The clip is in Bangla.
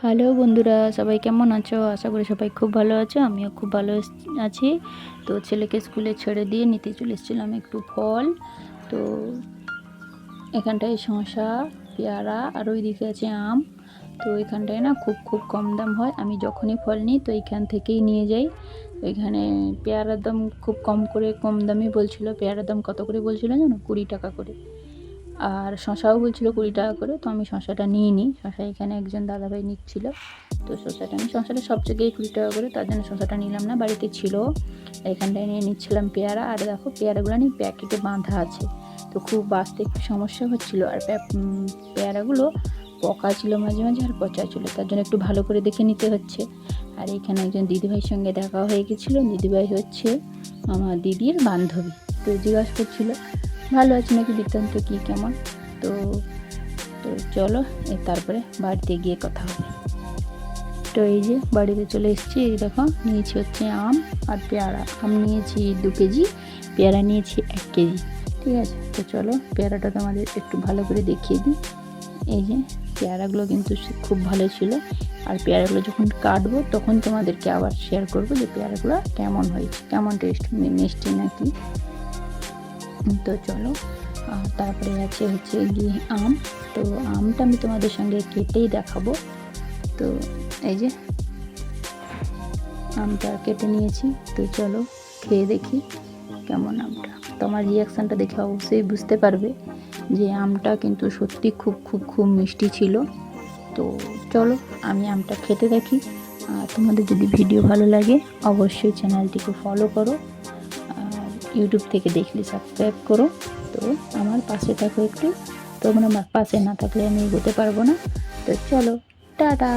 হ্যালো বন্ধুরা, সবাই কেমন আছো? আশা করি সবাই খুব ভালো আছো। আমিও খুব ভালো আছি। তো ছেলেকে স্কুলে ছেড়ে দিয়ে নিতে চলে এসেছিলাম একটু ফল। তো এখানটায় শসা, পেয়ারা আর ওইদিকে আছে আম। তো এখানটায় না খুব কম দাম হয়। আমি যখনই ফল নিই তো এইখান থেকেই নিয়ে যাই। তো এখানে পেয়ারার দাম খুব কম দামই বলছিল। পেয়ারার দাম কত করে বলছিল জানো? 20 টাকা করে। আর শসাও বলছিল 20 টাকা করে। তো আমি শসাটা নিয়ে নিই। শসা এখানে একজন দাদাভাই নিচ্ছিল। তো শসাটা সব জায়গায় 20 টাকা করে, তার জন্য শসাটা নিলাম না, বাড়িতে ছিল। এখানটায় নিয়ে নিচ্ছিলাম পেয়ারা। আর দেখো পেয়ারাগুলো নিয়ে প্যাকেটে বাঁধা আছে। তো খুব বাঁচতে একটু সমস্যা হচ্ছিলো। আর পেয়ারাগুলো পকা ছিল মাঝে মাঝে, আর পচা ছিল, তার জন্য একটু ভালো করে দেখে নিতে হচ্ছে। আর এখানে একজন দিদিভাইয়ের সঙ্গে দেখা হয়ে গেছিলো। দিদিভাই হচ্ছে আমার দিদির বান্ধবী। তো জিজ্ঞাসা করছিলো ভালো আছে নাকি, বৃত্তান্ত কী কেমন। তো তো চলো তারপরে বাড়িতে গিয়ে কথা হবে। তো এই যে বাড়িতে চলে এসেছি। এই দেখো নিয়েছি হচ্ছে আম আর পেয়ারা। আম নিয়েছি 2 কেজি, পেয়ারা নিয়েছি 1 কেজি। ঠিক আছে, তো চলো পেয়ারাটা তোমাদের একটু ভালো করে দেখিয়ে দিই। এই যে পেয়ারাগুলো কিন্তু খুব ভালো ছিল। আর পেয়ারাগুলো যখন কাটবো তখন তোমাদেরকে আবার শেয়ার করবো যে পেয়ারাগুলো কেমন হয়েছে, কেমন টেস্ট, মিষ্টি নাকি। তো চলো, তারপরে হচ্ছে গিয়ে আম। তো আমটা আমি তোমাদের সঙ্গে কেটেই দেখাবো। তো এই যে আমটা কেটে নিয়েছি। তো চলো খেয়ে দেখি কেমন আমটা। তোমার রিয়াকশানটা দেখে অবশ্যই বুঝতে পারবে যে আমটা কিন্তু সত্যি খুব মিষ্টি ছিল। তো চলো আমি আমটা খেতে দেখি। তোমাদের যদি ভিডিও ভালো লাগে অবশ্যই চ্যানেলটিকে ফলো করো, আর ইউটিউব থেকে দেখলে সাবস্ক্রাইব করো। তো আমার পাশে থাকো একটু। তোমরা আমার পাশে না থাকলে আমি এগোতে পারবো না। তো চলো, টাটা।